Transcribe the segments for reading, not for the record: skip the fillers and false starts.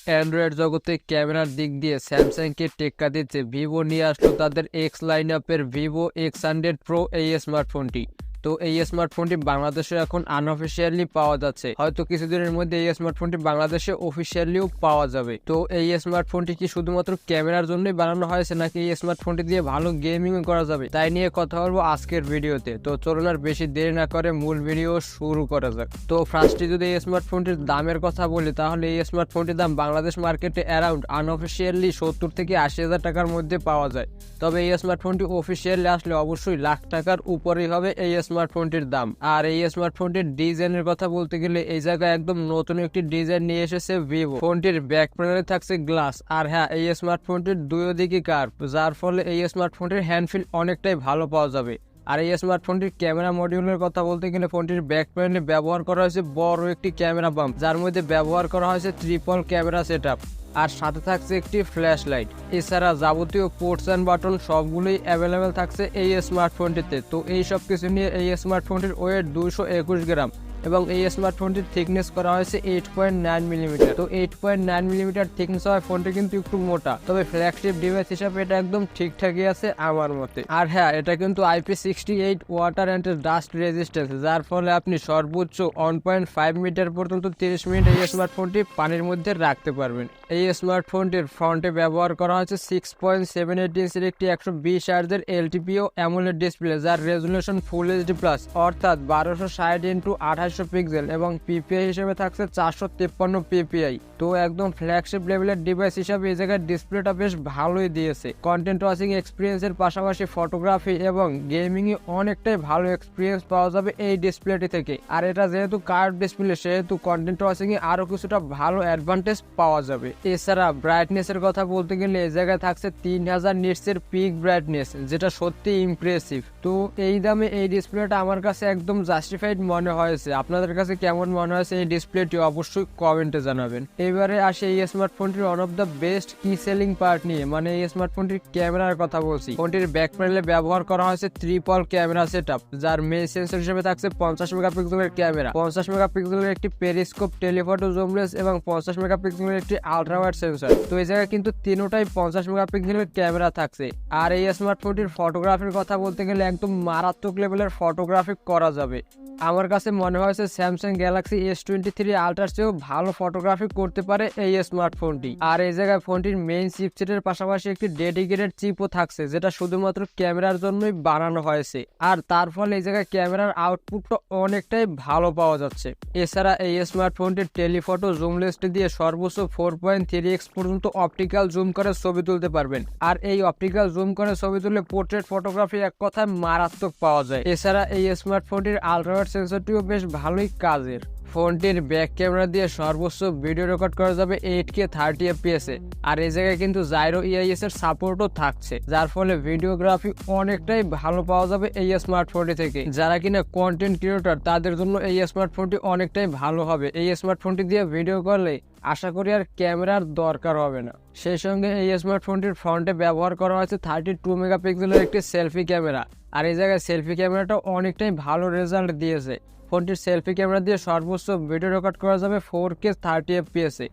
Android জগতে ক্যামেরার দিক দিয়ে স্যামসাংকে টেক্কা দিচ্ছে ভিভো নিয়ে আসলো তাদের এক্স লাইন আপের ভিভো X100 Pro এই স্মার্টফোনটি। তো এই স্মার্টফোনটি বাংলাদেশে এখন আনঅফিসিয়ালি পাওয়া যাচ্ছে, হয়তো কিছুদিনের মধ্যে এই স্মার্টফোনটি বাংলাদেশে অফিসিয়ালিও পাওয়া যাবে। তো এই স্মার্টফোনটি কি শুধুমাত্র ক্যামেরার জন্যই বানানো হয়েছে নাকি এই স্মার্টফোনটি দিয়ে ভালো গেমিং করা যাবে, তাই নিয়ে কথা বলবো আজকের ভিডিওতে। তো চলুন আর বেশি দেরি না করে মূল ভিডিও শুরু করা যাক। তো ফার্স্টে যদি এই স্মার্টফোনটির দামের কথা বলি তাহলে এই স্মার্টফোনটির দাম বাংলাদেশ মার্কেটে অ্যারাউন্ড আনঅফিসিয়ালি 70 থেকে 80,000 টাকার মধ্যে পাওয়া যায়। তবে এই স্মার্টফোনটি অফিসিয়ালি আসলে অবশ্যই লাখ টাকার উপরেই হবে এই স্মার্টফোনটির দাম। আর এই স্মার্টফোনটির ডিজাইনের কথা বলতে গেলে এই জায়গায় একদম নতুন একটি ডিজাইন নিয়ে এসেছে ভিভো। ফোনটির ব্যাক প্যানেলে থাকছে গ্লাস, আর হ্যাঁ এই স্মার্টফোনটির দুই দিকে কার্ভ, যার ফলে এই স্মার্টফোনটির হ্যান্ডফিল অনেকটাই ভালো পাওয়া যাবে। আর এই স্মার্টফোনটির ক্যামেরা মডিউলের কথা বলতে গেলে ফোনটির ব্যাক প্যানেলে ব্যবহার করা হয়েছে বড় একটি ক্যামেরা বাম্প, যার মধ্যে ব্যবহার করা হয়েছে ট্রিপল ক্যামেরা সেটআপ, আর সাথে থাকছে একটি ফ্ল্যাশ লাইট। এছাড়া যাবতীয় পোর্টস অ্যান্ড বাটন সবগুলোই অ্যাভেলেবেল থাকছে এই স্মার্টফোনটিতে। তো এই সব কিছু নিয়ে এই স্মার্টফোনটির ওয়েট 221 গ্রাম এবং এই স্মার্টফোনটির থিকনেস করা হয়েছে 8.9 মিলিমিটার। তো 8.9 মিলিমিটার থিকনেস হয় ফোনটি কিন্তু একটু মোটা, তবে ফ্ল্যাগশিপ ডিভাইস হিসাবে এটা একদম ঠিকঠাকই আছে আমার মতে। আর হ্যাঁ এটা কিন্তু IP68 water and dust resistance, যার ফলে আপনি সর্বোচ্চ 1.5 মিটার পর্যন্ত 30 মিনিট এই স্মার্টফোনটি পানির মধ্যে রাখতে পারবেন। এই স্মার্টফোনটির ফ্রন্টে ব্যবহার করা হয়েছে 6.78 ইঞ্চির একটি 120 হার্জের LTPO AMOLED ডিসপ্লে, যার রেজুলেশন ফুল HD প্লাস অর্থাৎ 1260x2800 পিক্সেল এবং পিপিআই হিসেবে থাকছে 453 পিপিআই। তো একদম ফ্ল্যাগশিপ লেভেলের ডিভাইস হিসাবে এই জায়গায় ডিসপ্লেটা বেশ ভালোই দিয়েছে। কন্টেন্ট ওয়াচিং এক্সপিরিয়েন্সের পাশাপাশি ফটোগ্রাফি এবং গেমিং এ অনেকটাই ভালো এক্সপিরিয়েন্স পাওয়া যাবে এই ডিসপ্লেটি থেকে। আর এটা যেহেতু কার্ভ ডিসপ্লে সেহেতু কন্টেন্ট ওয়াচিং এ আরো কিছুটা ভালো অ্যাডভান্টেজ পাওয়া যাবে। এছাড়া ব্রাইটনেস এর কথা বলতে গেলে এই জায়গায় থাকছে 3000 নিটস এর পিক ব্রাইটনেস, যেটা সত্যি ইমপ্রেসিভ। তো এই দামে এই ডিসপ্লেটা আমার কাছে একদম জাস্টিফাইড মনে হয়েছে। আপনাদের কাছে কেমন মনে হয়েছে এই ডিসপ্লেটি অবশ্যই কমেন্টে জানাবেন। এবারে আসে এই স্মার্টফোনটির ওয়ান অফ দ্য বেস্ট কি সেলিং পার্ট নিয়ে, মানে এই স্মার্টফোনটির ক্যামেরার কথা বলছি। ফোনটির ব্যাক প্যানেলে ব্যবহার করা হয়েছে ট্রিপল ক্যামেরা সেটআপ, যার মেইন সেন্সর হিসেবে থাকছে 50 মেগাপিক্সেলের ক্যামেরা, 50 মেগাপিক্সেলের একটি পেরিস্কোপ টেলিফটো জুমলেস এবং 50 মেগাপিক্সেলের একটি আল্ট্রাওয়াইড সেন্সর। তো এই জায়গায় কিন্তু তিনটাই 50 মেগাপিক্সেলের ক্যামেরা থাকছে। আর এই স্মার্টফোনটির ফটোগ্রাফির কথা বলতে গেলে একদম মারাত্মক লেভেলের ফটোগ্রাফি করা যাবে। আমার কাছে মনে হয়েছে স্যামসাং গ্যালাক্সি S23 আলট্রার চেয়েও ভালো ফটোগ্রাফি করতে পারে এই স্মার্টফোনটি। আর এই জায়গায় ফোনটির মেইন চিপসেটের পাশাপাশি একটি ডেডিকেটেড চিপও থাকছে, যেটা শুধুমাত্র ক্যামেরার জন্যই বানানো হয়েছে। আর তার ফলে এই জায়গায় ক্যামেরার আউটপুটটা অনেকটাই ভালো পাওয়া যাচ্ছে। এছাড়া এই স্মার্টফোনটির টেলিফটো জুমলেসটি দিয়ে সর্বোচ্চ 4.3x পর্যন্ত অপটিক্যাল জুম করে ছবি তুলতে পারবেন। আর এই অপটিক্যাল জুম করে ছবি তুললে পোর্ট্রেট ফটোগ্রাফি এক কথায় মারাত্মক পাওয়া যায়। এছাড়া এই স্মার্টফোনটির আল্ট্রাওয়াইড সেন্সরটিও বেশ ভালোই কাজের। ফোনটির ব্যাক ক্যামেরা দিয়ে সর্বোচ্চ ভিডিও রেকর্ড করা যাবে 8K 30 FPS এ। আর এই জায়গায় কিন্তু জাইরো EIS এর সাপোর্টও থাকছে, যার ফলে ভিডিওগ্রাফি অনেকটাই ভালো পাওয়া যাবে এই স্মার্টফোনটি থেকে। যারা কিনা কন্টেন্ট ক্রিয়েটর তাদের জন্য এই স্মার্টফোনটি অনেকটাই ভালো হবে। এই স্মার্টফোনটি দিয়ে ভিডিও করলে আশা করি আর ক্যামেরার দরকার হবে না। সেই সঙ্গে এই স্মার্টফোনটির ফ্রন্টে ব্যবহার করা হয়েছে 32 মেগাপিক্সেলের একটি সেলফি ক্যামেরা, আর এই জায়গায় সেলফি ক্যামেরাটা অনেকটাই ভালো রেজাল্ট দিয়েছে। ফোনটির সেলফি ক্যামেরা দিয়ে সর্বোচ্চ ভিডিও রেকর্ড করা যাবে 4K 30 FPS এ।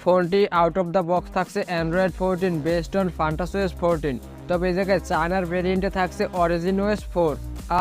ফোনটি আউট অফ দ্য বক্স থাকছে Android 14 বেসড অন FunTouchOS 14, তবে এই জায়গায় চায়নার ভেরিয়েন্টে থাকছে OriginOS 4।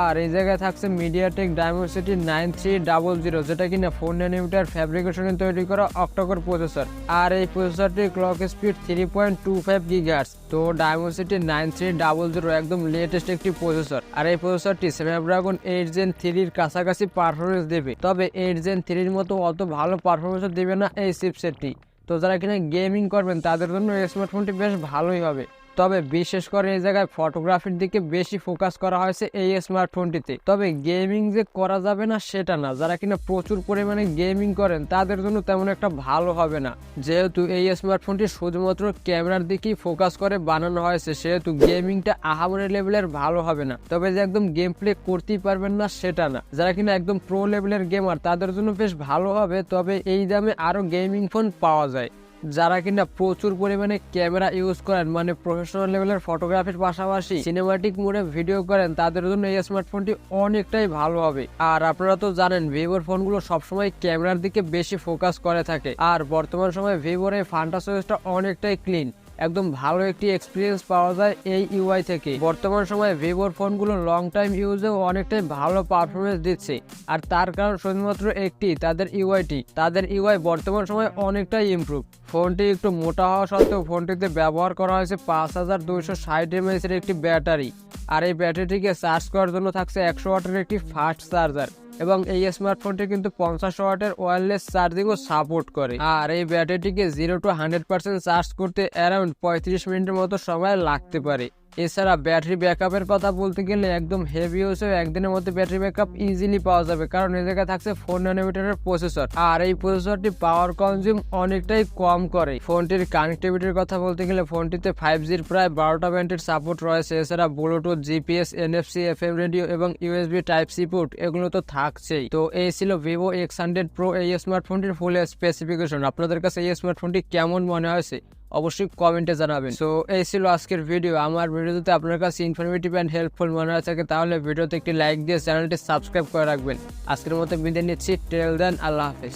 আর এই জায়গায় থাকছে MediaTek Dimensity 9300, যেটা কিনা 4 nanometer ফ্যাব্রিকেশনে তৈরি করা অক্টাকোর প্রসেসর। আর এই প্রসেসরটির ক্লক স্পিড 3.25 GHz। তো Dimensity 9300 একদম লেটেস্ট একটি প্রসেসর। আর এই প্রসেসরটি স্ন্যাপড্রাগন 8 Gen 3 এর কাছাকাছি পারফরমেন্স দেবে, তবে 8 Gen 3 এর মতো অত ভালো পারফরমেন্স দেবে না এই চিপসেটটি। তো যারা কিনা গেমিং করবেন তাদের জন্য এই স্মার্টফোনটি বেশ ভালোই হবে। তবে বিশেষ করে এই জায়গায় ফটোগ্রাফির দিকে বেশি ফোকাস করা হয়েছে এই স্মার্টফোনটিতে। তবে গেমিং যে করা যাবে না সেটা না, যারা কিনা প্রচুর পরিমাণে গেমিং করেন তাদের জন্য তেমন একটা ভালো হবে না। যেহেতু এই স্মার্টফোনটি শুধুমাত্র ক্যামেরার দিকেই ফোকাস করে বানানো হয়েছে সেহেতু গেমিংটা আহামরি লেভেলের ভালো হবে না। তবে যে একদম গেম প্লে করতেই পারবেন না সেটা না, যারা কিনা একদম প্রো লেভেলের গেমার তাদের জন্য বেশ ভালো হবে। তবে এই দামে আরো গেমিং ফোন পাওয়া যায়। যারা কিনা প্রচুর পরিমাণে ক্যামেরা ইউজ করেন, মানে প্রফেশনাল লেভেলের ফটোগ্রাফির পাশাপাশি সিনেমাটিক মোডে ভিডিও করেন, তাদের জন্য এই স্মার্টফোনটি অনেকটাই ভালো হবে। আর আপনারা তো জানেন ভিভোর ফোনগুলো সবসময় ক্যামেরার দিকে বেশি ফোকাস করে থাকে, আর বর্তমান সময়ে ভিভোর এই ফ্রন্ট সুইচটা অনেকটাই ক্লিন, একদম ভালো একটি এক্সপিরিয়েন্স পাওয়া যায় এই ইউআই থেকে। বর্তমান সময়ে ভিভোর ফোনগুলো লং টাইম ইউজেও অনেকটাই ভালো পারফরমেন্স দিচ্ছে, আর তার কারণ শুধুমাত্র একটি, তাদের ইউআই বর্তমান সময়ে অনেকটাই ইমপ্রুভ। ফোনটি একটু মোটা হওয়া সত্ত্বেও ফোনটিতে ব্যবহার করা হয়েছে 5260 mAh এর একটি ব্যাটারি, আর এই ব্যাটারিটিকে চার্জ করার জন্য থাকছে 100 ওয়াটের একটি ফাস্ট চার্জার, এবং এই স্মার্টফোনটি কিন্তু 50 ওয়াটের ওয়্যারলেস চার্জিংও সাপোর্ট করে। আর এই ব্যাটারিটিকে 0 to 100% চার্জ করতে অ্যারাউন্ড 35 মিনিটের মতো সময় লাগতে পারে। এছাড়া ব্যাটারি ব্যাকআপের কথা বলতে গেলে একদম হেভি ইউজেও একদিনের মধ্যে ব্যাটারি ব্যাকআপ ইজিলি পাওয়া যাবে, কারণ এই জায়গায় থাকছে 4 ন্যানোমিটারের প্রসেসর, আর এই প্রসেসরটি পাওয়ার কনজিউম অনেকটাই কম করে। ফোনটির কানেক্টিভিটির কথা বলতে গেলে ফোনটিতে 5Gর প্রায় 12টা ব্যান্ডের সাপোর্ট রয়েছে। এছাড়া Bluetooth, GPS, NFC, FM radio এবং ইউএসবি টাইপ সি পোর্ট এগুলো তো থাকছেই। তো এই ছিল Vivo X100 Pro এই স্মার্টফোনটির ফুল স্পেসিফিকেশন। আপনাদের কাছে এই স্মার্টফোনটি কেমন মনে হয়েছে অবশ্যই কমেন্টে জানাবেন। সো এই ছিল আজকের ভিডিও। আমার ভিডিও যদি আপনার কাছে ইনফরমেটিভ অ্যান্ড হেল্পফুল মনে হয় থাকে তাহলে ভিডিওতে একটি লাইক দিয়ে চ্যানেলটি সাবস্ক্রাইব করে রাখবেন। আজকের মতো বিদায় নিচ্ছি, টিল দেন, আল্লাহ হাফেজ।